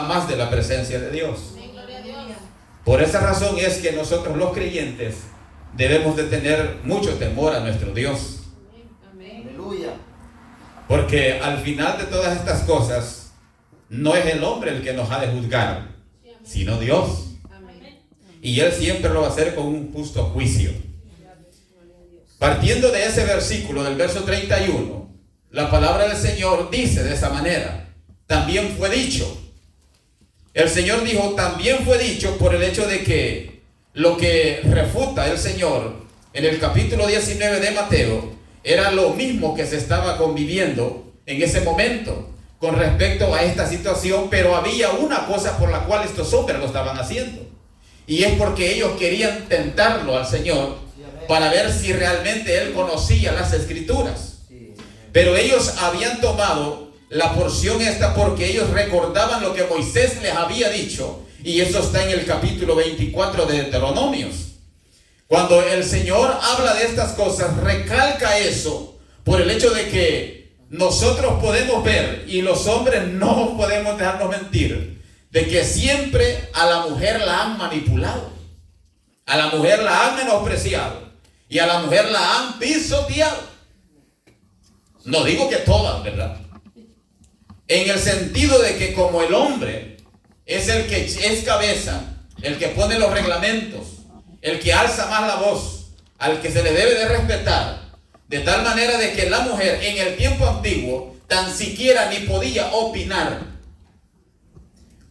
más de la presencia de Dios. Por esa razón es que nosotros los creyentes debemos de tener mucho temor a nuestro Dios. Aleluya. Porque al final de todas estas cosas, no es el hombre el que nos ha de juzgar, sino Dios. Y Él siempre lo va a hacer con un justo juicio. Partiendo de ese versículo, del verso 31, la palabra del Señor dice de esa manera: también fue dicho. El Señor dijo, también fue dicho, por el hecho de que lo que refuta el Señor en el capítulo 19 de Mateo era lo mismo que se estaba conviviendo en ese momento con respecto a esta situación, pero había una cosa por la cual estos hombres lo estaban haciendo, y es porque ellos querían tentarlo al Señor para ver si realmente Él conocía las Escrituras. Pero ellos habían tomado la porción esta porque ellos recordaban lo que Moisés les había dicho, y eso está en el capítulo 24 de Deuteronomios. Cuando el Señor habla de estas cosas, recalca eso por el hecho de que nosotros podemos ver, y los hombres no podemos dejarnos mentir, de que siempre a la mujer la han manipulado, a la mujer la han menospreciado y a la mujer la han pisoteado. No digo que todas, ¿verdad? En el sentido de que como el hombre es el que es cabeza, el que pone los reglamentos, el que alza más la voz, al que se le debe de respetar, de tal manera de que la mujer en el tiempo antiguo tan siquiera ni podía opinar.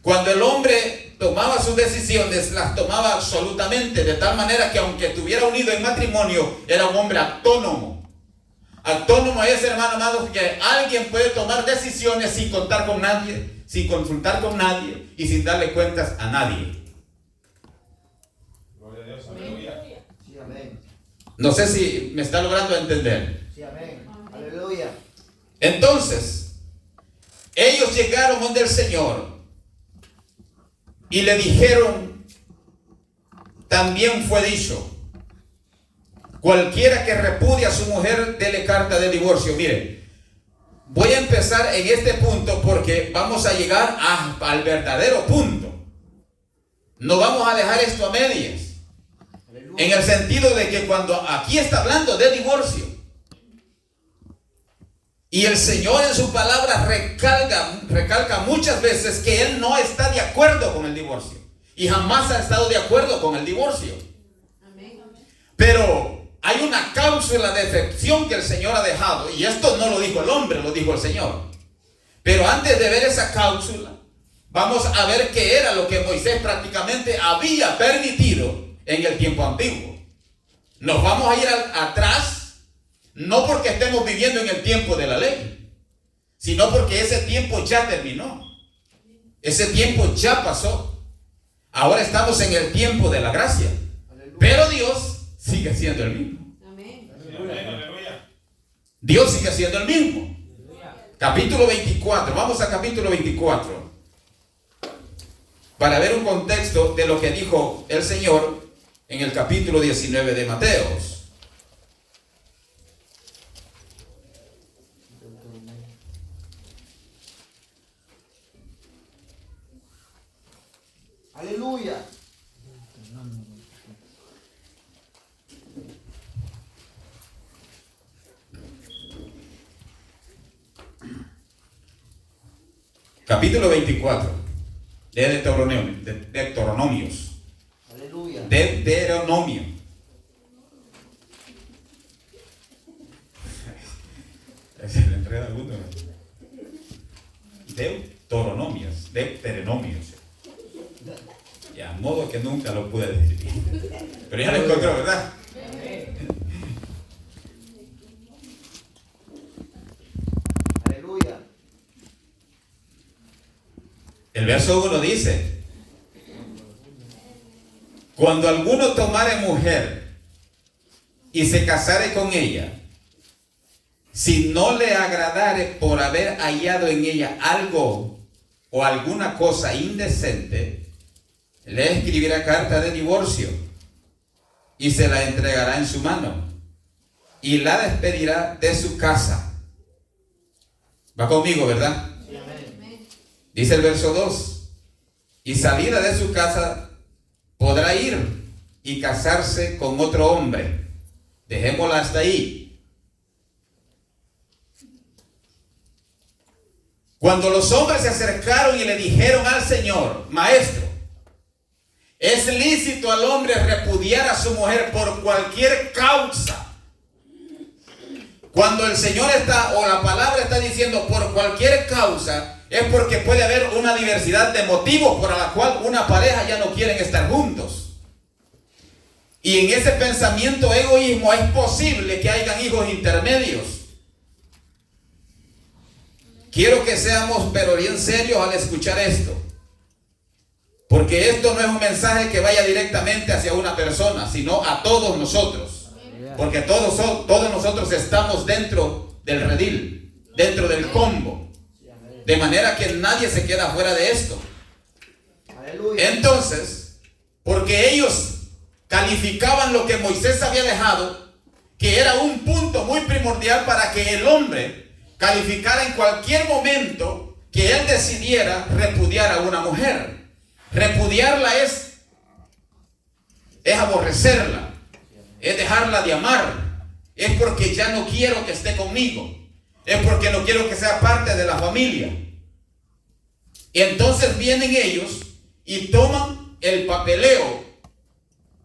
Cuando el hombre tomaba sus decisiones, las tomaba absolutamente, de tal manera que aunque estuviera unido en matrimonio, era un hombre autónomo. Autónomo es, hermano amado, que alguien puede tomar decisiones sin contar con nadie, sin consultar con nadie y sin darle cuentas a nadie. Gloria a Dios, aleluya. Sí, amén. No sé si me está logrando entender. Sí, amén. Aleluya. Entonces, ellos llegaron donde el Señor y le dijeron, también fue dicho, cualquiera que repudie a su mujer, dele carta de divorcio. Miren, voy a empezar en este punto porque vamos a llegar al verdadero punto. No vamos a dejar esto a medias. Aleluya. En el sentido de que cuando aquí está hablando de divorcio, y el Señor en su palabra recalca muchas veces que Él no está de acuerdo con el divorcio. Y jamás ha estado de acuerdo con el divorcio. Pero hay una cláusula de excepción que el Señor ha dejado. Y esto no lo dijo el hombre, lo dijo el Señor. Pero antes de ver esa cláusula, vamos a ver qué era lo que Moisés prácticamente había permitido en el tiempo antiguo. Nos vamos a ir atrás. No porque estemos viviendo en el tiempo de la ley, sino porque ese tiempo ya terminó. Ese tiempo ya pasó. Ahora estamos en el tiempo de la gracia. Pero Dios sigue siendo el mismo. Aleluya. Dios sigue siendo el mismo. Capítulo 24. Vamos a capítulo 24. Para ver un contexto de lo que dijo el Señor en el capítulo 19 de Mateos. Aleluya. Capítulo 24 de Deuteronomios. Aleluya. Deuteronomio. Se le enreda a alguno. Deuteronomios. Ya, modo que nunca lo pude decir. Pero ya lo encontró, ¿verdad? Aleluya. El verso 1 dice: cuando alguno tomare mujer y se casare con ella, si no le agradare por haber hallado en ella algo o alguna cosa indecente, le escribirá carta de divorcio y se la entregará en su mano y la despedirá de su casa. Va conmigo, ¿verdad? Sí, amén. Dice el verso 2: y salida de su casa podrá ir y casarse con otro hombre. Dejémosla hasta ahí. Cuando los hombres se acercaron y le dijeron al Señor: Maestro, ¿es lícito al hombre repudiar a su mujer por cualquier causa? Cuando el Señor está, o la palabra está diciendo por cualquier causa, es porque puede haber una diversidad de motivos por la cual una pareja ya no quieren estar juntos. Y en ese pensamiento egoísmo es posible que hayan hijos intermedios. Quiero que seamos pero bien serios al escuchar esto, porque esto no es un mensaje que vaya directamente hacia una persona, sino a todos nosotros, porque todos nosotros estamos dentro del redil, dentro del combo, de manera que nadie se queda fuera de esto. Entonces, porque ellos calificaban lo que Moisés había dejado, que era un punto muy primordial para que el hombre calificara en cualquier momento que él decidiera repudiar a una mujer. Repudiarla es aborrecerla, es dejarla de amar, es porque ya no quiero que esté conmigo, es porque no quiero que sea parte de la familia. Y entonces vienen ellos y toman el papeleo,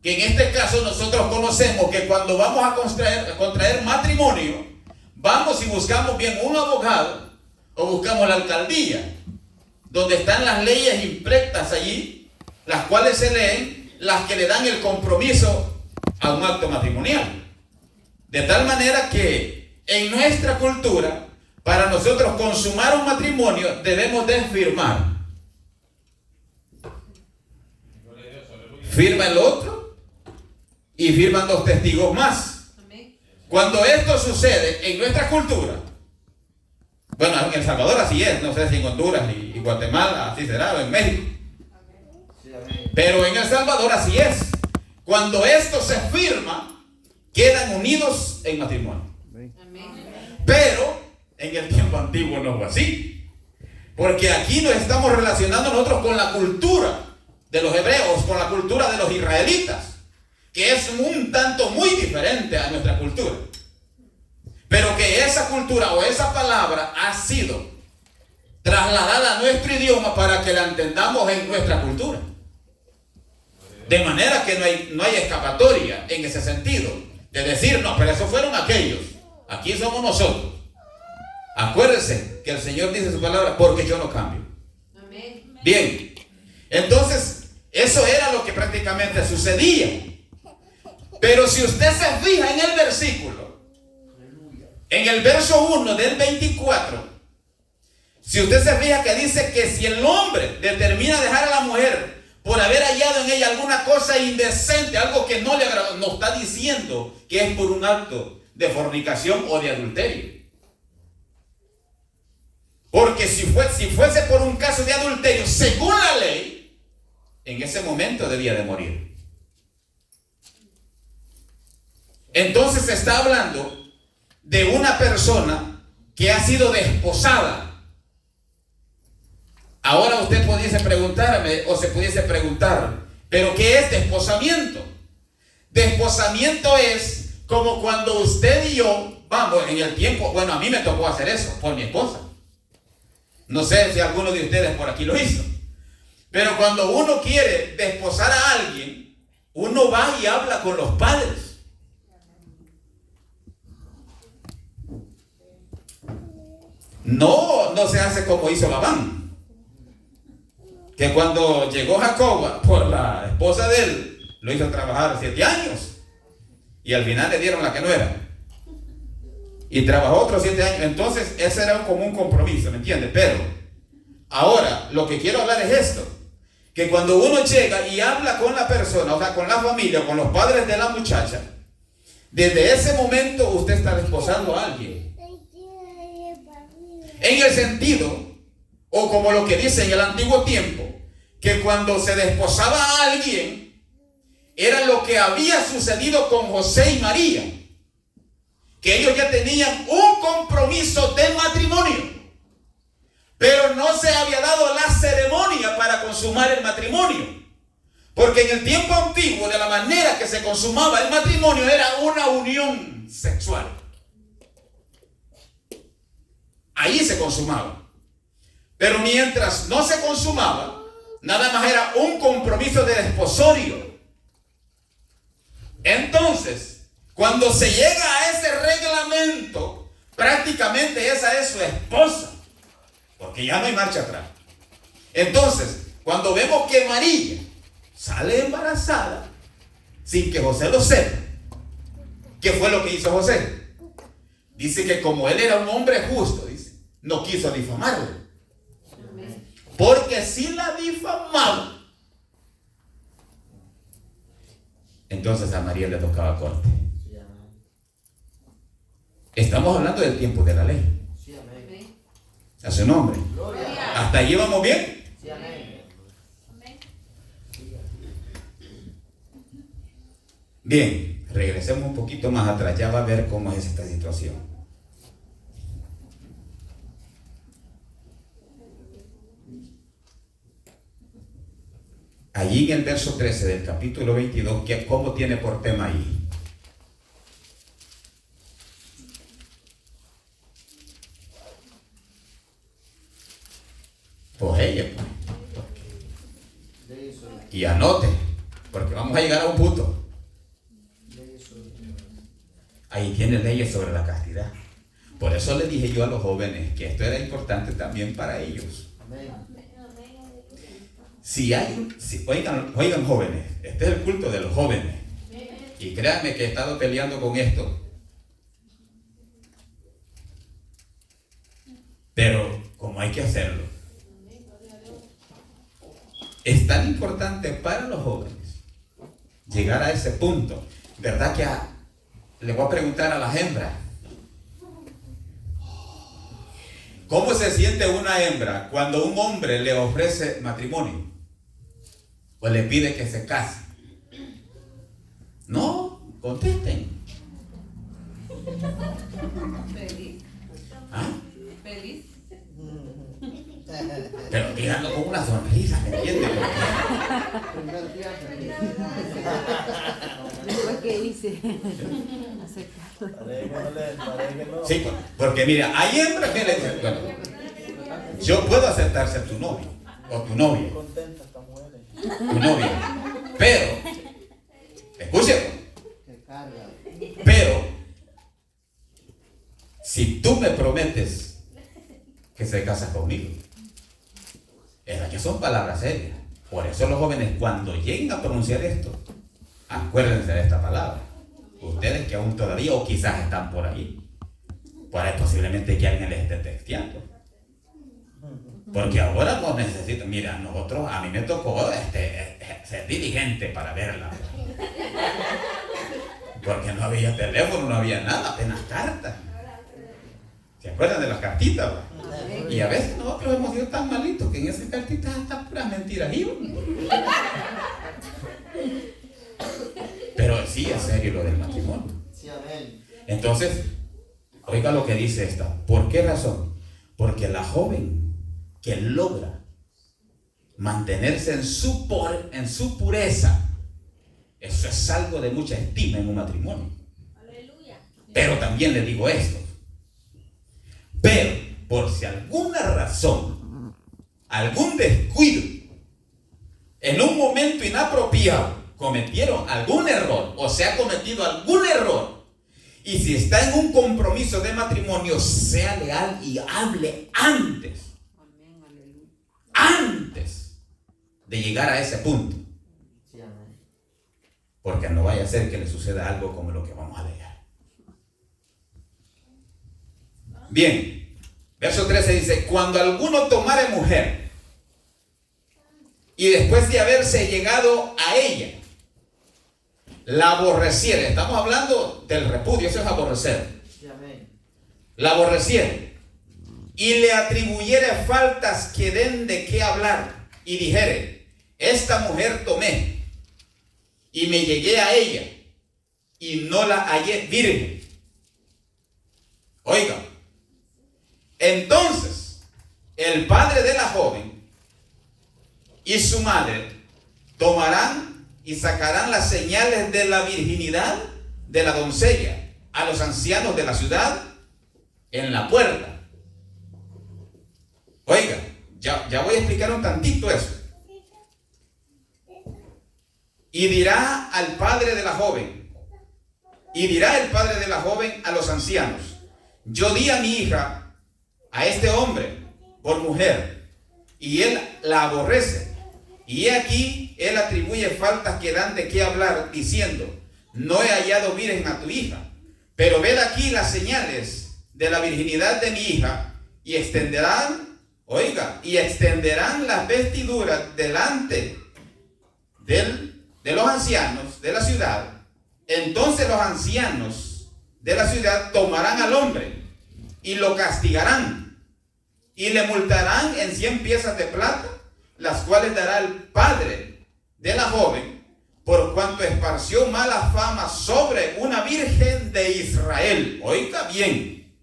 que en este caso nosotros conocemos que cuando vamos a contraer matrimonio, vamos y buscamos bien un abogado o buscamos la alcaldía, donde están las leyes impretas allí, las cuales se leen, las que le dan el compromiso a un acto matrimonial. De tal manera que en nuestra cultura, para nosotros consumar un matrimonio, debemos de firmar. Firma el otro y firman 2 testigos más. Cuando esto sucede en nuestra cultura, bueno, en El Salvador así es, no sé si en Honduras y Guatemala así será, o en México, pero en El Salvador así es. Cuando esto se firma, quedan unidos en matrimonio. Pero en el tiempo antiguo no fue así, porque aquí nos estamos relacionando nosotros con la cultura de los hebreos, con la cultura de los israelitas, que es un tanto muy diferente a nuestra cultura, pero que esa cultura o esa palabra ha sido trasladada a nuestro idioma para que la entendamos en nuestra cultura, de manera que no hay escapatoria en ese sentido, de decir, no, pero esos fueron aquellos, aquí somos nosotros. Acuérdense que el Señor dice su palabra, porque yo no cambio. Bien, entonces eso era lo que prácticamente sucedía. Pero si usted se fija en el versículo, en el verso 1 del 24, si usted se fija que dice que si el hombre determina dejar a la mujer por haber hallado en ella alguna cosa indecente, algo que no le agradó, no está diciendo que es por un acto de fornicación o de adulterio. Porque si fuese por un caso de adulterio, según la ley, en ese momento debía de morir. Entonces se está hablando de una persona que ha sido desposada. Ahora usted pudiese preguntarme o se pudiese preguntar, ¿pero qué es desposamiento? Desposamiento es como cuando usted y yo, vamos, en el tiempo, bueno, a mí me tocó hacer eso por mi esposa. No sé si alguno de ustedes por aquí lo hizo. Pero cuando uno quiere desposar a alguien, uno va y habla con los padres. No se hace como hizo Labán, que cuando llegó Jacob por la esposa de él, lo hizo trabajar 7 años y al final le dieron la que no era y trabajó otros 7 años. Entonces ese era como un compromiso, ¿me entiende? Pero ahora lo que quiero hablar es esto, que cuando uno llega y habla con la persona, o sea, con la familia, con los padres de la muchacha, desde ese momento usted está desposando a alguien. En el sentido, o como lo que dice en el antiguo tiempo, que cuando se desposaba a alguien, era lo que había sucedido con José y María, que ellos ya tenían un compromiso de matrimonio, pero no se había dado la ceremonia para consumar consumar el matrimonio. Porque en el tiempo antiguo, de la manera que se consumaba el matrimonio, era una unión sexual. Ahí se consumaba. Pero mientras no se consumaba, nada más era un compromiso de desposorio. Entonces, cuando se llega a ese reglamento, prácticamente esa es su esposa, porque ya no hay marcha atrás. Entonces, cuando vemos que María sale embarazada sin que José lo sepa, ¿qué fue lo que hizo José? Dice que como él era un hombre justo, dice, no quiso difamarla. Porque si la difamaba, entonces a María le tocaba corte. Estamos hablando del tiempo de la ley. A su nombre. ¿Hasta allí vamos bien? Bien, regresemos un poquito más atrás. Ya va a ver cómo es esta situación. Allí en el verso 13 del capítulo 22, ¿cómo tiene por tema ahí? Pues ella, pues. Y anote, porque vamos a llegar a un punto. Ahí tiene leyes sobre la castidad. Por eso le dije yo a los jóvenes que esto era importante también para ellos. Oigan jóvenes, este es el culto de los jóvenes. Y créanme que he estado peleando con esto. Pero como hay que hacerlo. Es tan importante para los jóvenes llegar a ese punto. ¿Verdad que le voy a preguntar a las hembras? ¿Cómo se siente una hembra cuando un hombre le ofrece matrimonio? ¿O le pide que se case? No, contesten. Feliz. ¿Ah? Feliz. Pero díganlo con una sonrisa, ¿me entiendes? Después que hice. Sí, porque mira, hay hembras que le dicen, bueno, yo puedo aceptar ser tu novio o tu novia. Tu novia. Pero, escúcheme. Pero, si tú me prometes que se casas conmigo, esas que son palabras serias. Por eso los jóvenes, cuando lleguen a pronunciar esto, acuérdense de esta palabra. Ustedes que aún todavía o quizás están por ahí, posiblemente que alguien les esté texteando. Porque ahora no necesitan. Mira, a mí me tocó ser diligente para verla. Porque no había teléfono, no había nada, apenas cartas. ¿Se acuerdan de las cartitas? Y a veces nosotros hemos sido tan malitos que en esas cartitas hasta puras mentiras iban. Pero sí es serio lo del matrimonio. Entonces, oiga lo que dice esta. ¿Por qué razón? Porque la joven que logra mantenerse en su pureza, eso es algo de mucha estima en un matrimonio. Aleluya. Pero también le digo esto. Pero, por si alguna razón, algún descuido, en un momento inapropiado, cometieron algún error o se ha cometido algún error, y si está en un compromiso de matrimonio, sea leal y hable antes de llegar a ese punto, porque no vaya a ser que le suceda algo como lo que vamos a leer. Bien, verso 13 dice: cuando alguno tomare mujer y después de haberse llegado a ella la aborreciere, estamos hablando del repudio, eso es aborrecer, la aborreciere y le atribuyere faltas que den de qué hablar y dijere: esta mujer tomé y me llegué a ella y no la hallé virgen. Oiga, entonces el padre de la joven y su madre tomarán y sacarán las señales de la virginidad de la doncella a los ancianos de la ciudad en la puerta. Oiga, ya voy a explicar un tantito eso. Y dirá al padre de la joven, y dirá el padre de la joven a los ancianos: yo di a mi hija a este hombre por mujer, y él la aborrece. Y he aquí, él atribuye faltas que dan de qué hablar, diciendo: no he hallado virgen a tu hija. Pero ved aquí las señales de la virginidad de mi hija, y extenderán las vestiduras delante de los ancianos de la ciudad. Entonces los ancianos de la ciudad tomarán al hombre y lo castigarán y le multarán en 100 piezas de plata, las cuales dará el padre de la joven, por cuanto esparció mala fama sobre una virgen de Israel. Oiga bien,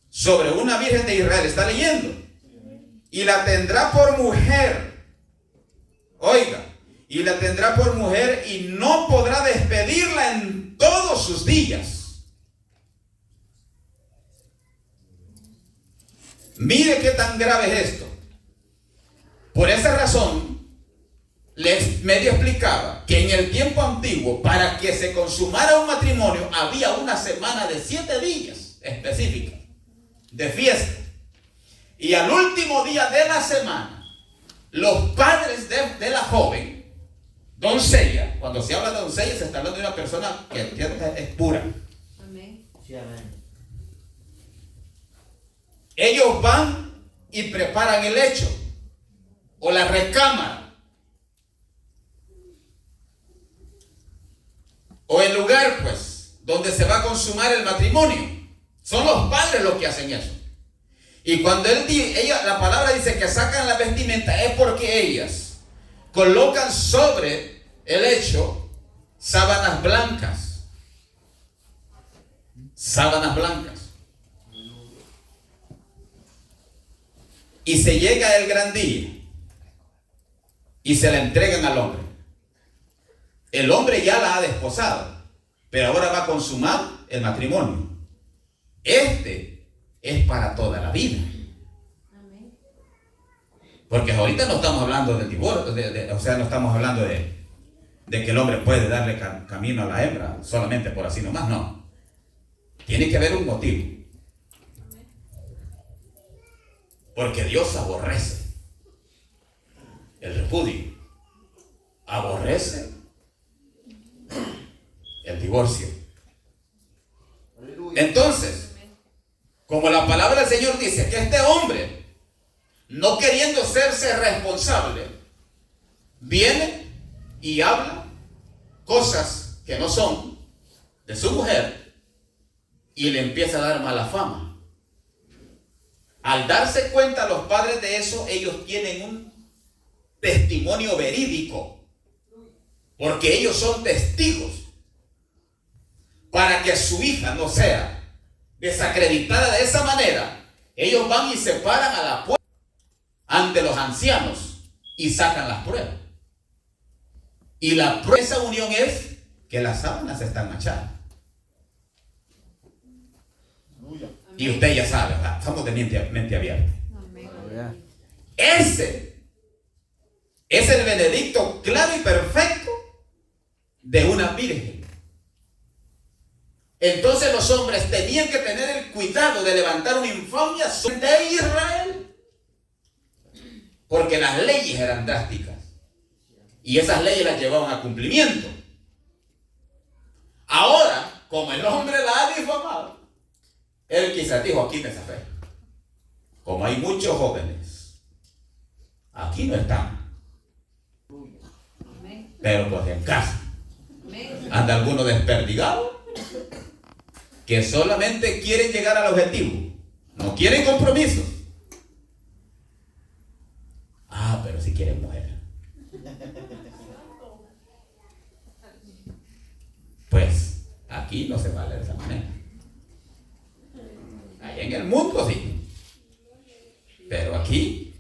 sobre una virgen de Israel, está leyendo. Y la tendrá por mujer. Oiga, y la tendrá por mujer y no podrá despedirla en todos sus días. Mire qué tan grave es esto. Por esa razón, les medio explicaba que en el tiempo antiguo, para que se consumara un matrimonio, había una semana de 7 días específica de fiesta. Y al último día de la semana, los padres de la joven, doncella, cuando se habla de doncella, se está hablando de una persona que es pura. Amén. Sí, amén. Ellos van y preparan el lecho o la recámara o el lugar, pues, donde se va a consumar el matrimonio. Son los padres los que hacen eso. Y cuando la palabra dice que sacan la vestimenta, es porque ellas colocan sobre el lecho sábanas blancas. Sábanas blancas. Y se llega el gran día y se la entregan al hombre. El hombre ya la ha desposado, pero ahora va a consumar el matrimonio. Este es para toda la vida. Amén. Porque ahorita no estamos hablando del divorcio, o sea, no estamos hablando de que el hombre puede darle camino a la hembra solamente por así nomás, no. Tiene que haber un motivo. Porque Dios aborrece el repudio, aborrece el divorcio. Aleluya. Entonces, como la palabra del Señor dice que este hombre, no queriendo hacerse responsable, viene y habla cosas que no son de su mujer y le empieza a dar mala fama. Al darse cuenta los padres de eso, ellos tienen un testimonio verídico, porque ellos son testigos, para que su hija no sea desacreditada de esa manera. Ellos van y se paran a la puerta ante los ancianos y sacan las pruebas. Y la prueba de esa unión es que las sábanas están manchadas. Y usted ya sabe, ¿verdad? Estamos de mente abierta. Amén. Ese es el veredicto claro y perfecto de una virgen. Entonces los hombres tenían que tener el cuidado de levantar una infamia de Israel, porque las leyes eran drásticas y esas leyes las llevaban a cumplimiento. Ahora, como el hombre la ha difamado, él quizás dijo: aquí me zafé. Como hay muchos jóvenes, aquí no están, Amén. pero pues en casa Amén. anda alguno desperdigado que solamente quieren llegar al objetivo, no quieren compromisos. Ah, pero si quieren mujer, pues aquí no se vale de esa manera. Allá en el mundo sí, pero aquí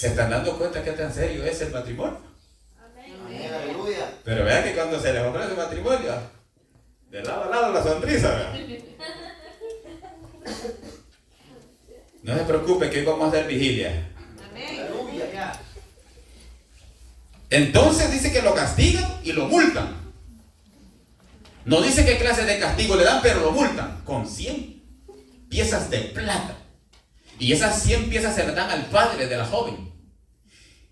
¿Se están dando cuenta qué tan serio es el matrimonio? Amén. Aleluya. Pero vean que cuando se les ofrece matrimonio, de lado a lado la sonrisa, ¿verdad? No se preocupe que hoy vamos a hacer vigilia. Aleluya. Entonces dice que lo castigan y lo multan. No dice qué clase de castigo le dan, pero lo multan con 100 piezas de plata. Y esas 100 piezas se le dan al padre de la joven.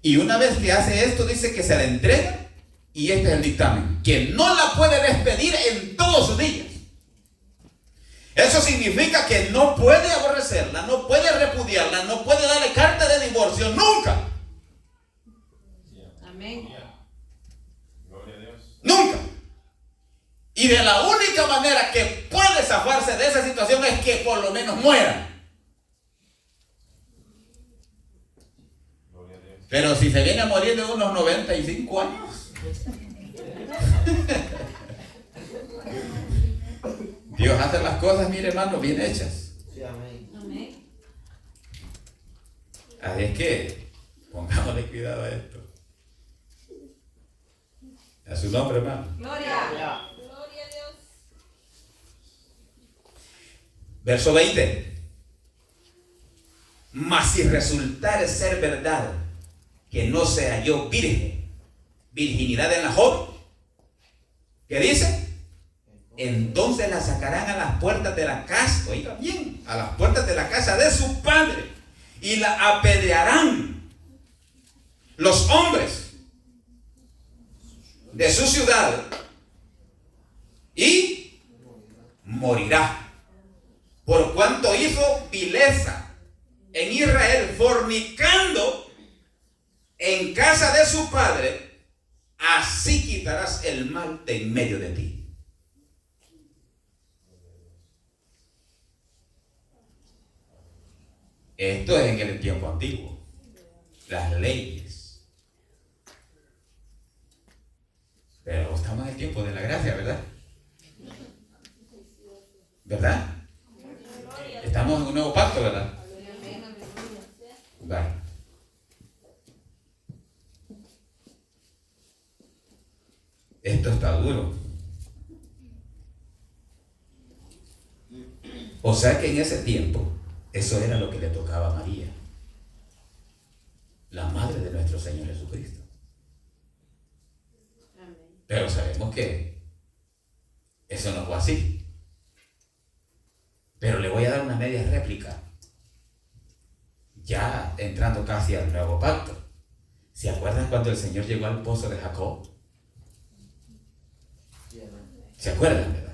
Y una vez que hace esto, dice que se la entrega. Y este es el dictamen: que no la puede despedir en todos sus días. Eso significa que no puede aborrecerla, no puede repudiarla, no puede darle carta de divorcio nunca. Amén. Gloria a Dios. Nunca. Y de la única manera que puede zafarse de esa situación es que por lo menos muera. Gloria a Dios. Pero si se viene a morir de unos 95 años. Dios hace las cosas, mire hermano, bien hechas. Sí, amén. Amén. Así es que pongámosle cuidado a esto. A su nombre, hermano. Gloria. Verso 20. Mas si resultare ser verdad que no se halló virginidad en la joven, ¿qué dice? Entonces la sacarán a las puertas de la casa, oiga bien, a las puertas de la casa de su padre, y la apedrearán los hombres de su ciudad, y morirá, por cuanto hizo vileza en Israel, fornicando en casa de su padre. Así quitarás el mal de en medio de ti. Esto es en el tiempo antiguo. Las leyes. Pero estamos en el tiempo de la gracia, ¿verdad? ¿Verdad? Estamos en un nuevo pacto, ¿verdad? Vale. Esto está duro. O sea que en ese tiempo, eso era lo que le tocaba a María, la madre de nuestro Señor Jesucristo. Pero sabemos que eso no fue así. Pero le voy a dar una media réplica. Ya entrando casi al nuevo pacto. ¿Se acuerdan cuando el Señor llegó al pozo de Jacob? ¿Se acuerdan, verdad?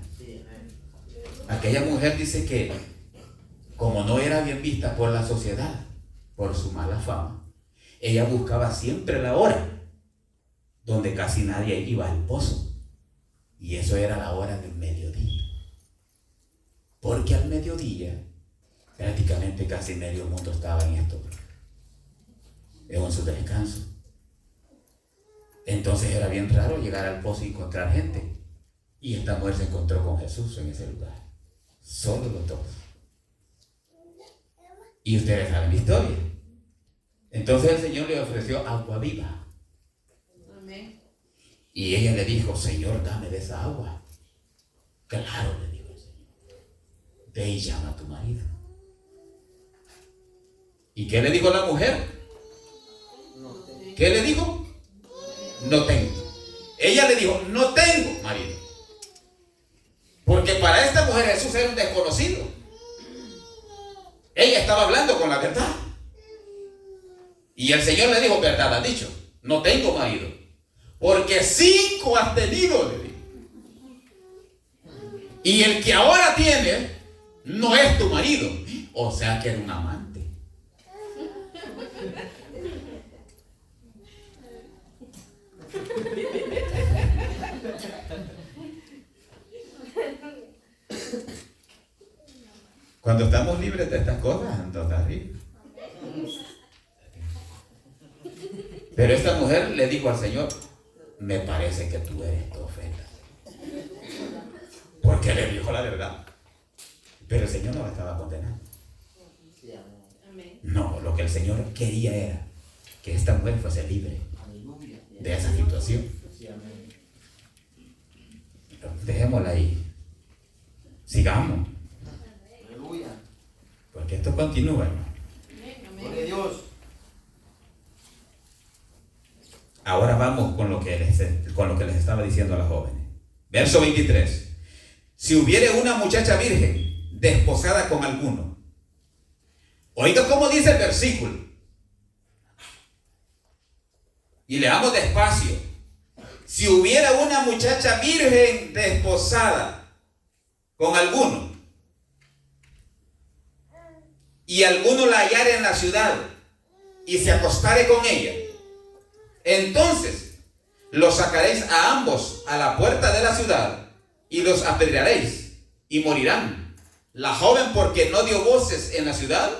Aquella mujer dice que, como no era bien vista por la sociedad, por su mala fama, ella buscaba siempre la hora donde casi nadie iba al pozo. Y eso era la hora del mediodía. Porque al mediodía, prácticamente casi medio mundo estaba en esto, en su descanso. Entonces era bien raro llegar al pozo y encontrar gente. Y esta mujer se encontró con Jesús en ese lugar. Solo los dos. Y ustedes saben la historia. Entonces el Señor le ofreció agua viva. Amén. Y ella le dijo: Señor, dame de esa agua. Claro, le dijo el Señor. Ve y llama a tu marido. ¿Y qué le dijo la mujer? ¿Qué le dijo? No tengo. Ella le dijo: no tengo marido. Porque para esta mujer Jesús era un desconocido. Ella estaba hablando con la verdad. Y el Señor le dijo: verdad has dicho, no tengo marido. Porque 5 has tenido, le dijo. Y el que ahora tiene no es tu marido. O sea que era un amante. Cuando estamos libres de estas cosas, entonces arriba. Pero esta mujer le dijo al Señor: me parece que tú eres profeta. Porque le dijo la verdad. Pero el Señor no la estaba condenando. Amén. No, lo que el Señor quería era que esta mujer fuese libre Aleluya. de esa situación. Sí, amén. Dejémosla ahí. Sigamos, Aleluya. porque esto continúa, hermano. Gloria a Dios. Ahora vamos con lo que les estaba diciendo a las jóvenes. Verso 23. Si hubiere una muchacha virgen desposada con alguno. Oiga cómo dice el versículo. Y leamos despacio. Si hubiera una muchacha virgen desposada con alguno, y alguno la hallare en la ciudad, y se acostare con ella, entonces los sacaréis a ambos a la puerta de la ciudad, y los apedrearéis, y morirán. La joven porque no dio voces en la ciudad,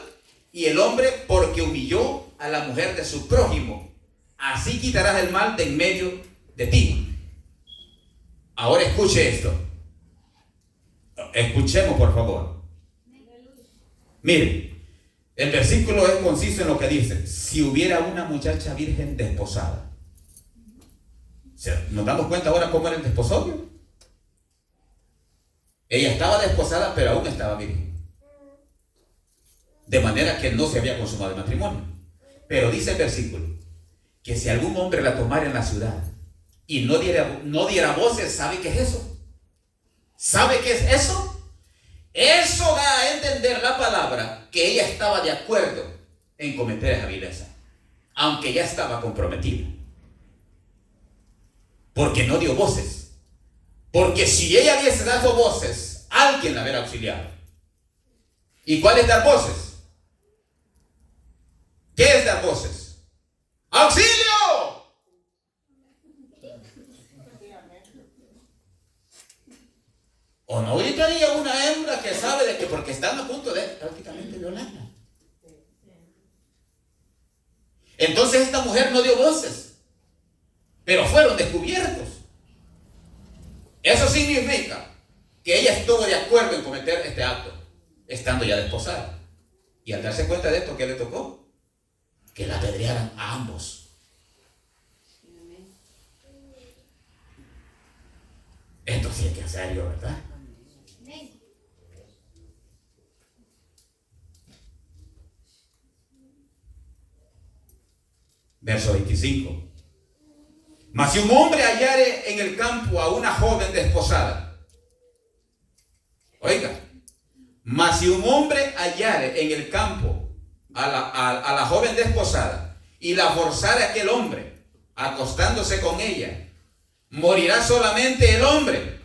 y el hombre porque humilló a la mujer de su prójimo. Así quitarás el mal de en medio de ti. Ahora escuche esto. Escuchemos, por favor. Mire, el versículo es conciso en lo que dice: si hubiera una muchacha virgen desposada. ¿Nos damos cuenta ahora cómo era el desposorio? Ella estaba desposada, pero aún estaba virgen. De manera que no se había consumado el matrimonio. Pero dice el versículo que si algún hombre la tomara en la ciudad y no diera voces, ¿sabe qué es eso? ¿Sabe qué es eso? Eso da a entender la palabra que ella estaba de acuerdo en cometer esa vileza, aunque ya estaba comprometida. Porque no dio voces. Porque si ella hubiese dado voces, alguien la hubiera auxiliado. ¿Y cuál es dar voces? ¿Qué es dar voces? ¡Auxilio! ¿O no gritaría una hembra que sabe de que porque están a punto de prácticamente violarla? Entonces esta mujer no dio voces, pero fueron descubiertos. Eso significa que ella estuvo de acuerdo en cometer este acto, estando ya desposada. Y al darse cuenta de esto, ¿qué le tocó? Que la apedrearan a ambos. Esto sí hay que hacerlo, ¿verdad? Verso 25. Mas si un hombre hallare en el campo a una joven desposada. Oiga. Mas si un hombre hallare en el campo a la joven desposada y la forzare a aquel hombre acostándose con ella, morirá solamente el hombre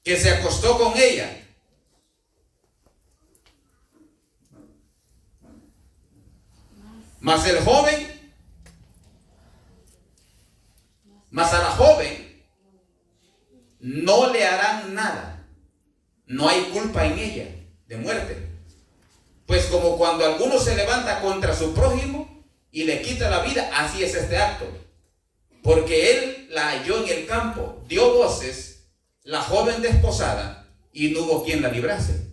que se acostó con ella. Mas a la joven no le harán nada. No hay culpa en ella de muerte. Pues como cuando alguno se levanta contra su prójimo y le quita la vida, así es este acto. Porque él la halló en el campo, dio voces, la joven desposada, y no hubo quien la librase.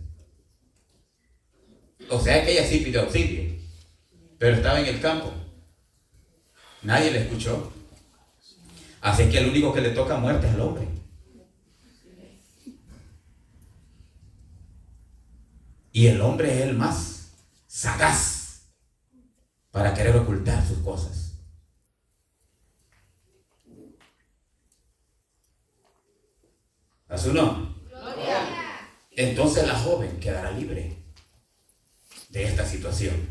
O sea que ella sí pidió auxilio, pero estaba en el campo. Nadie le escuchó. Así que el único que le toca muerte es al hombre. Y el hombre es el más sagaz para querer ocultar sus cosas. ¿A su nombre? Entonces la joven quedará libre de esta situación.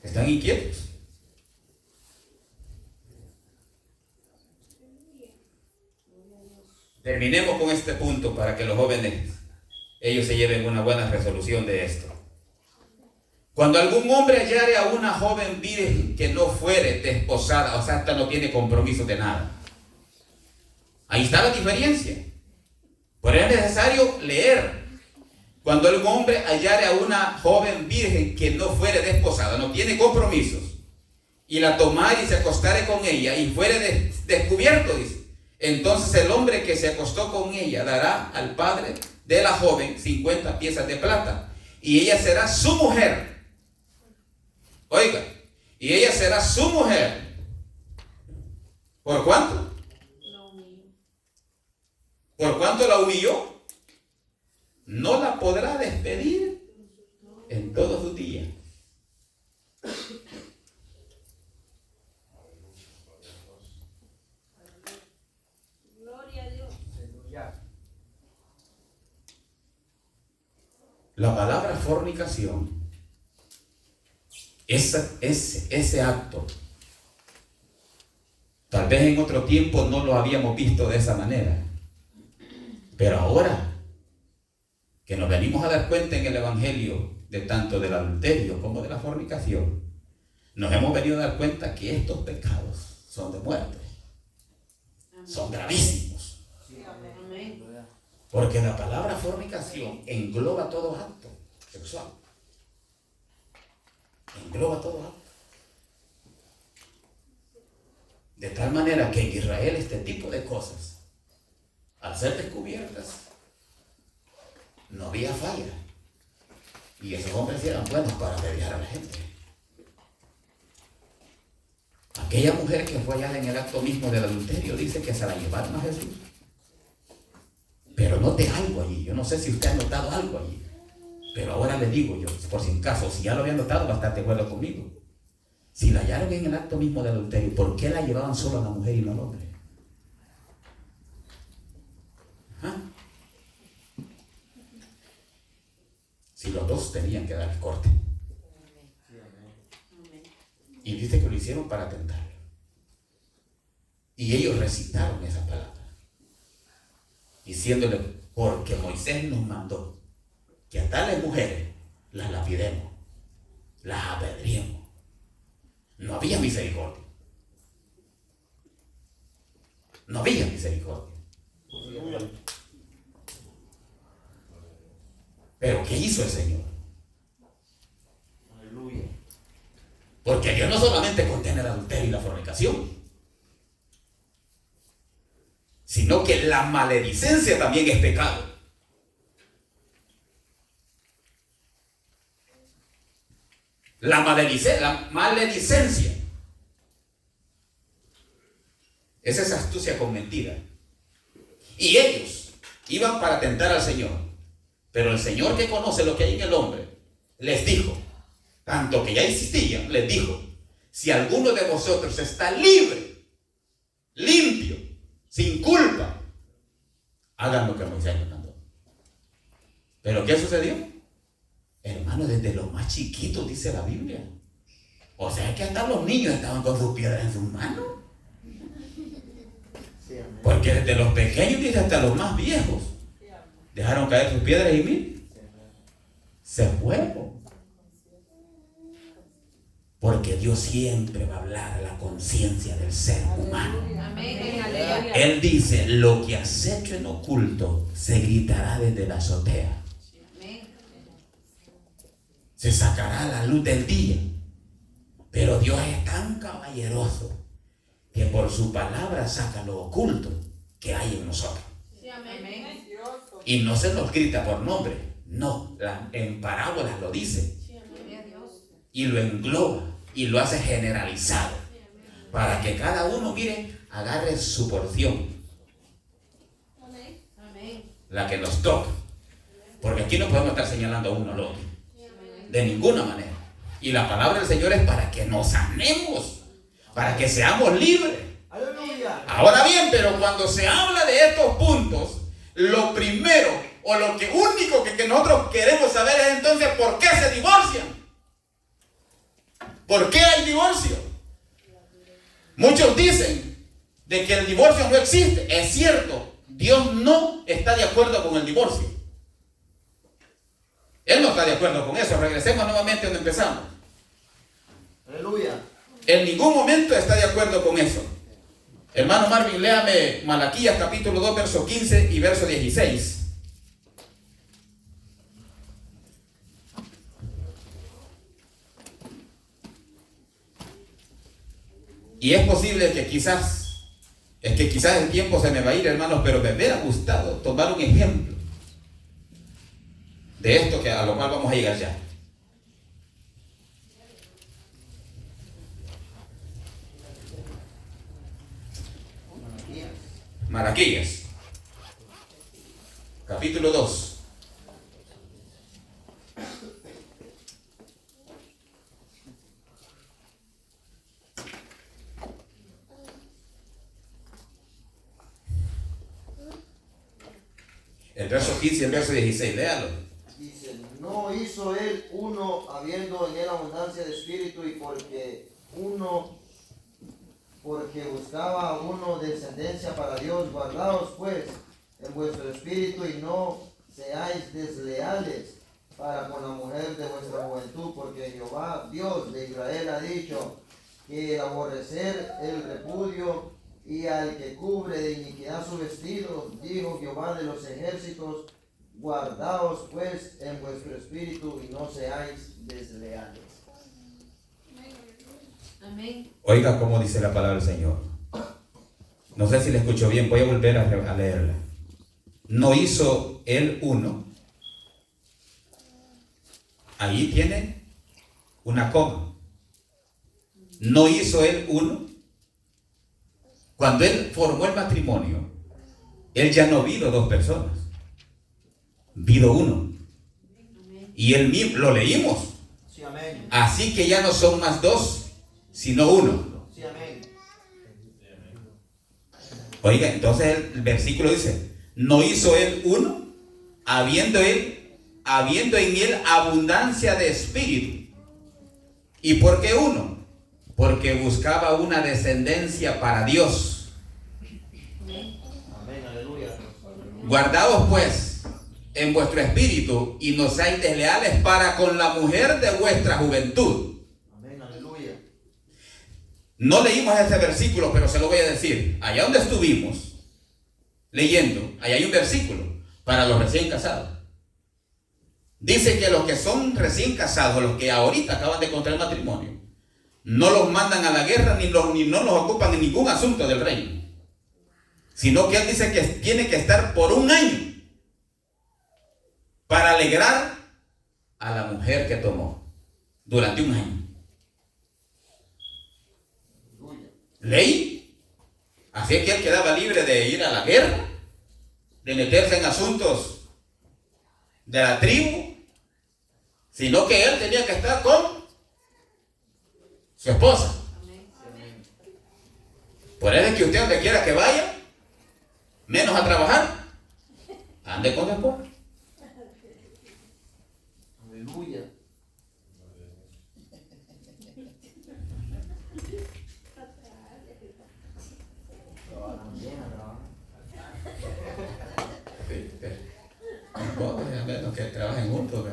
¿Están inquietos? Terminemos con este punto para que los jóvenes, ellos se lleven una buena resolución de esto. Cuando algún hombre hallare a una joven virgen que no fuere desposada, o sea, hasta no tiene compromiso de nada. Ahí está la diferencia. Por eso es necesario leer. Cuando algún hombre hallare a una joven virgen que no fuere desposada, no tiene compromisos, y la tomare y se acostare con ella y fuere descubierto, dice, entonces el hombre que se acostó con ella dará al padre de la joven 50 piezas de plata y ella será su mujer. Oiga, y ella será su mujer. ¿Por cuánto? ¿Por cuánto la humilló? No la podrá despedir en todos sus días. Gloria a Dios. Aleluya. La palabra fornicación, ese acto, tal vez en otro tiempo no lo habíamos visto de esa manera, pero ahora que nos venimos a dar cuenta en el Evangelio de tanto del adulterio como de la fornicación, nos hemos venido a dar cuenta que estos pecados son de muerte, son gravísimos, Sí, Amén. aleluya. porque la palabra fornicación engloba todo acto sexual, engloba todo acto. De tal manera que en Israel este tipo de cosas, al ser descubiertas, no había falla. Y esos hombres eran buenos para desviar a la gente. Aquella mujer que fue hallada en el acto mismo del adulterio dice que se la llevaron a Jesús. Pero note algo allí. Yo no sé si usted ha notado algo allí. Pero ahora le digo yo, por si en caso, si ya lo había notado, va a estar de acuerdo conmigo. Si la hallaron en el acto mismo del adulterio, ¿por qué la llevaban solo a la mujer y no al hombre? ¿Ah? Si los dos tenían que dar el corte. Y dice que lo hicieron para tentarlo. Y ellos recitaron esas palabras, diciéndole, porque Moisés nos mandó que a tales mujeres las lapidemos, las apedreemos. No había misericordia. No había misericordia. Pero ¿qué hizo el Señor? Aleluya. Porque Dios no solamente condena el adulterio y la fornicación, sino que la maledicencia también es pecado. La maledicencia es esa astucia con mentira. Y ellos iban para tentar al Señor, pero el Señor, que conoce lo que hay en el hombre, les dijo, tanto que ya insistían, les dijo, si alguno de vosotros está libre, limpio, sin culpa, hagan lo que Moisés les mandó. ¿Pero qué sucedió? Hermano, desde los más chiquitos, dice la Biblia. O sea que hasta los niños estaban con sus piedras en sus manos. Sí, amén. Porque desde los pequeños, dice, hasta los más viejos, dejaron caer sus piedras y mire, se fueron. Porque Dios siempre va a hablar a la conciencia del ser humano. Amén. Aleluya. Él dice, lo que has hecho en oculto se gritará desde la azotea. Amén. Se sacará a la luz del día. Pero Dios es tan caballeroso que por su palabra saca lo oculto que hay en nosotros. Sí, amén. Y no se nos grita por nombre, no, en parábolas lo dice Gloria a Dios. y lo engloba y lo hace generalizado para que cada uno, mire, agarre su porción, Amén. la que nos toca. Porque aquí no podemos estar señalando a uno al otro, de ninguna manera. Y la palabra del Señor es para que nos sanemos, para que seamos libres. Aleluya. Ahora bien, pero cuando se habla de estos puntos, lo primero o lo que único que nosotros queremos saber es entonces por qué se divorcian. ¿Por qué hay divorcio? Muchos dicen de que el divorcio no existe. Es cierto, Dios no está de acuerdo con el divorcio. Él no está de acuerdo con eso. Regresemos nuevamente donde empezamos. Aleluya. En ningún momento está de acuerdo con eso. Hermano Marvin, léame Malaquías capítulo 2, verso 15 y verso 16. Y es posible que quizás el tiempo se me va a ir, hermanos, pero me hubiera gustado tomar un ejemplo de esto que a lo cual vamos a llegar ya. Malaquías, capítulo 2. El verso 15 y el verso 16, léalo. Dice, no hizo él uno habiendo en él abundancia de espíritu y porque buscaba a uno descendencia para Dios. Guardaos pues en vuestro espíritu y no seáis desleales para con la mujer de vuestra juventud, porque Jehová, Dios de Israel, ha dicho que aborrecer el repudio y al que cubre de iniquidad su vestido, dijo Jehová de los ejércitos, guardaos pues en vuestro espíritu y no seáis desleales. Amén. Oiga cómo dice la palabra del Señor. No sé si le escucho bien, voy a volver a leerla. No hizo él uno. Ahí tiene una coma. No hizo él uno. Cuando él formó el matrimonio, él ya no vino dos personas, vino uno. Y él mismo, lo leímos. Sí, amén. Así que ya no son más dos, sino uno. Sí, amén. Oiga, entonces el versículo dice, no hizo él uno, habiendo en él abundancia de espíritu. ¿Y por qué uno? Porque buscaba una descendencia para Dios. Amén, aleluya. Guardaos pues en vuestro espíritu y no seáis desleales para con la mujer de vuestra juventud. Amén, aleluya. No leímos ese versículo, pero se lo voy a decir. Allá donde estuvimos leyendo, allá hay un versículo para los recién casados. Dice que los que son recién casados, los que ahorita acaban de contraer matrimonio, no los mandan a la guerra ni no los ocupan en ningún asunto del reino. Sino que él dice que tiene que estar por un año para alegrar a la mujer que tomó durante un año. Ley. Así es que él quedaba libre de ir a la guerra, de meterse en asuntos de la tribu, sino que él tenía que estar con su esposa. Por eso es que usted, donde quiera que vaya, menos a trabajar, ande con su esposa. Aleluya. Trabajan bien, trabajan. Sí, pero a menos que trabajen juntos.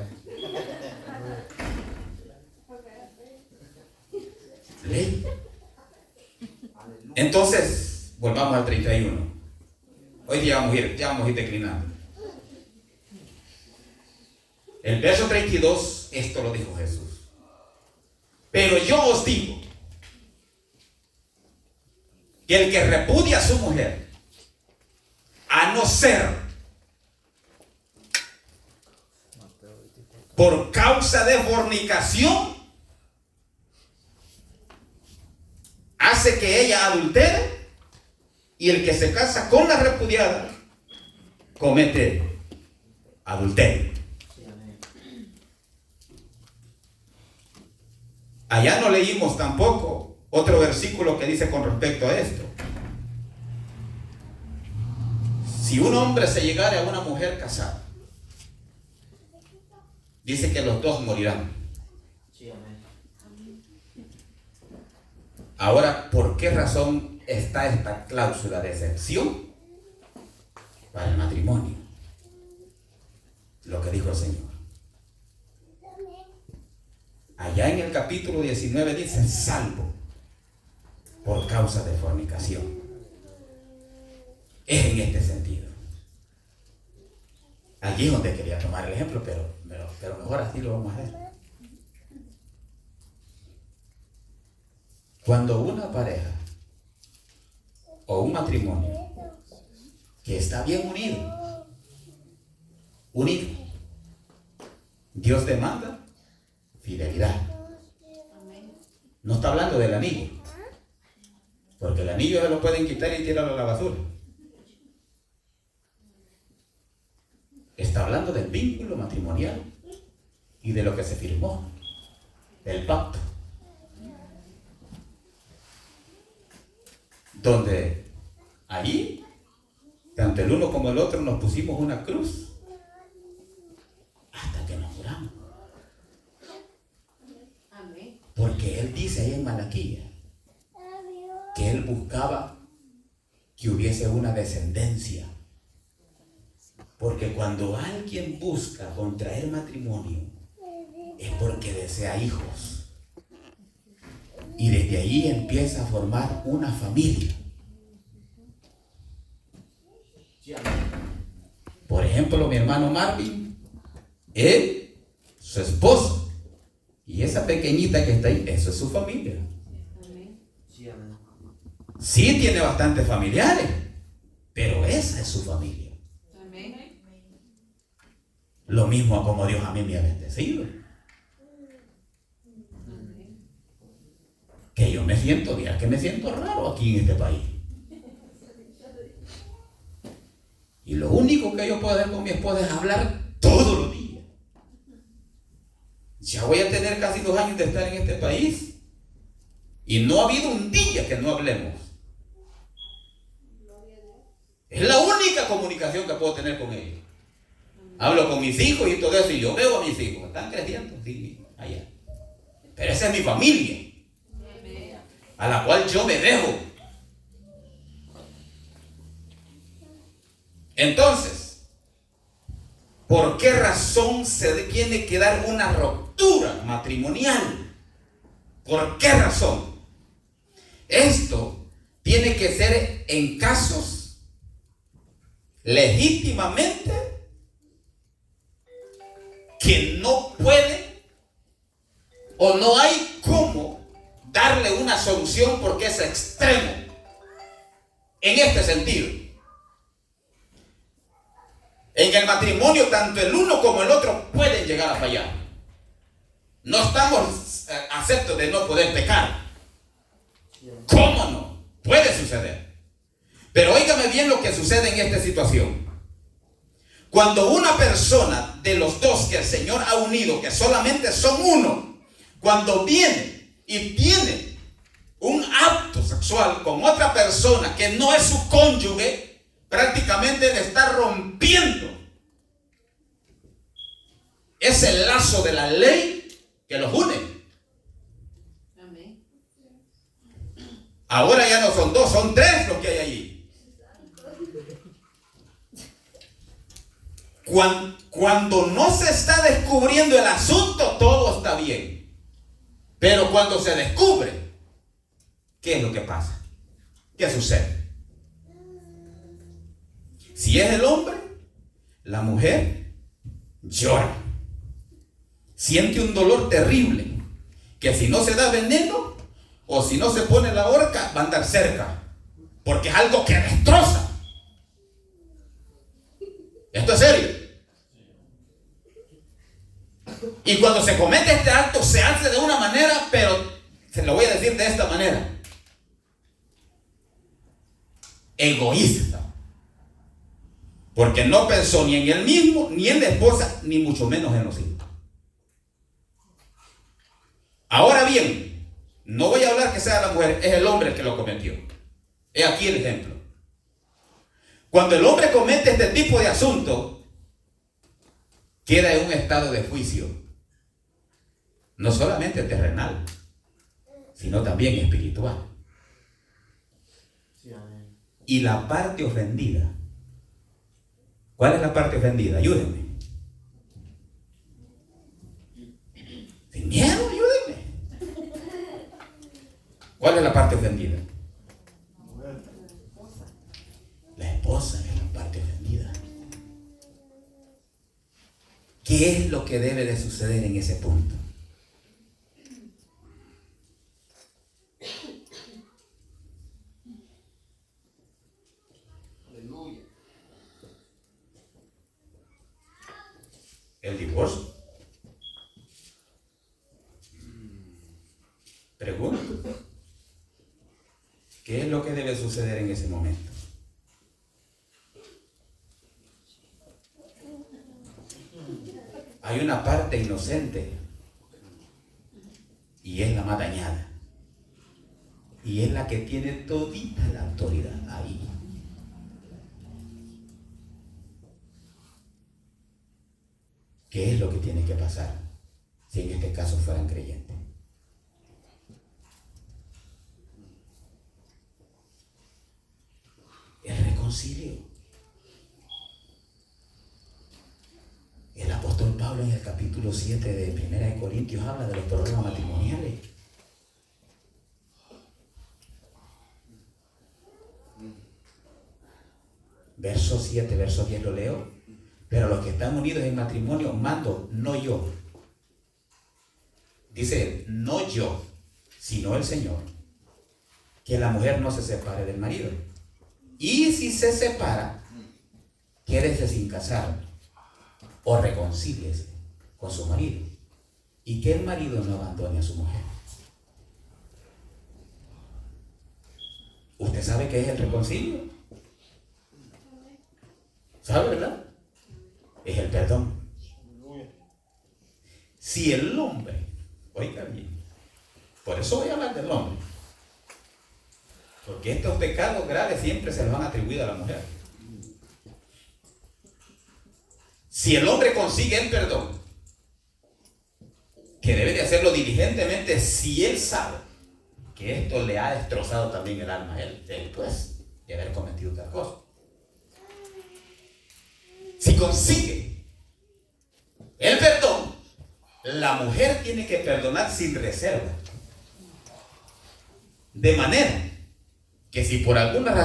Ley. Entonces, volvamos al 31. Hoy día vamos a ir declinando. El verso 32, esto lo dijo Jesús. Pero yo os digo que el que repudia a su mujer, a no ser por causa de fornicación, hace que ella adultere, y el que se casa con la repudiada comete adulterio. Sí, amén. Allá no leímos tampoco otro versículo que dice con respecto a esto. Si un hombre se llegare a una mujer casada, dice que los dos morirán. Sí, amén. Ahora, ¿por qué razón está esta cláusula de excepción para el matrimonio? Lo que dijo el Señor. Allá en el capítulo 19 dice, salvo por causa de fornicación. Es en este sentido. Allí es donde quería tomar el ejemplo, pero mejor así lo vamos a ver. Cuando una pareja o un matrimonio que está bien unido, Dios demanda fidelidad. No está hablando del anillo, porque el anillo se lo pueden quitar y tirarlo a la basura. Está hablando del vínculo matrimonial y de lo que se firmó, del pacto, donde ahí, tanto el uno como el otro, nos pusimos una cruz hasta que nos juramos. Amén. Porque él dice ahí en Malaquía que él buscaba que hubiese una descendencia. Porque cuando alguien busca contraer matrimonio es porque desea hijos. Y desde ahí empieza a formar una familia. Por ejemplo, mi hermano Marvin, él, su esposa, y esa pequeñita que está ahí, eso es su familia. Amén. Sí tiene bastantes familiares, pero esa es su familia. Amén. Lo mismo como Dios a mí me ha bendecido. Que yo me siento, mira que me siento raro aquí en este país. Y lo único que yo puedo hacer con mi esposa es hablar todos los días. Ya voy a tener casi 2 años de estar en este país y no ha habido un día que no hablemos. Es la única comunicación que puedo tener con ella. Hablo con mis hijos y todo eso, y yo veo a mis hijos, están creciendo, sí, allá. Pero esa es mi familia, a la cual yo me dejo. Entonces, ¿por qué razón se tiene que dar una ruptura matrimonial? ¿Por qué razón? Esto tiene que ser en casos legítimamente que no puede o no hay cómo darle una solución porque es extremo en este sentido. En el matrimonio tanto el uno como el otro pueden llegar a fallar. No estamos aceptos de no poder pecar. ¿Cómo no? Puede suceder. Pero óigame bien lo que sucede en esta situación. Cuando una persona de los dos que el Señor ha unido, que solamente son uno, cuando viene y tiene un acto sexual con otra persona que no es su cónyuge, prácticamente le está rompiendo ese lazo de la ley que los une. Amén. Ahora ya no son 2, son 3 los que hay allí. Cuando no se está descubriendo el asunto, todo está bien. Pero cuando se descubre, ¿qué es lo que pasa? ¿Qué sucede? Si es el hombre, la mujer llora. Siente un dolor terrible, que si no se da veneno o si no se pone la horca, va a andar cerca, porque es algo que destroza. Esto es serio. Y cuando se comete este acto, se hace de una manera, pero se lo voy a decir de esta manera: egoísta. Porque no pensó ni en él mismo, ni en la esposa, ni mucho menos en los hijos. Ahora bien, no voy a hablar que sea la mujer, es el hombre el que lo cometió. He aquí el ejemplo. Cuando el hombre comete este tipo de asunto, queda en un estado de juicio, no solamente terrenal, sino también espiritual. Y la parte ofendida, ¿cuál es la parte ofendida? Ayúdenme. Sin miedo, ayúdenme. ¿Cuál es la parte ofendida? La esposa es la parte ofendida. ¿Qué es lo que debe de suceder en ese punto? El divorcio. suceder en ese momento? Hay una parte inocente y es la más dañada. Y es la que tiene todita la autoridad ahí. ¿Qué es lo que tiene que pasar si en este caso fueran creyentes? El reconcilio. El apóstol Pablo en el capítulo 7 de 1 Corintios habla de los problemas matrimoniales. Verso 7, verso 10 lo leo. Pero los que están unidos en matrimonio mando, no yo. Dice, no yo, sino el Señor, que la mujer no se separe del marido. Y si se separa, quédese sin casar o reconcíliese con su marido. Y que el marido no abandone a su mujer. ¿Usted sabe qué es el reconcilio? ¿Sabe, verdad? Es el perdón. Si el hombre, oiga bien, por eso voy a hablar del hombre, porque estos pecados graves siempre se los han atribuido a la mujer. Si el hombre consigue el perdón, que debe de hacerlo diligentemente, si él sabe que esto le ha destrozado también el alma a él después de haber cometido tal cosa. Si consigue el perdón, la mujer tiene que perdonar sin reserva. De manera que si por alguna razón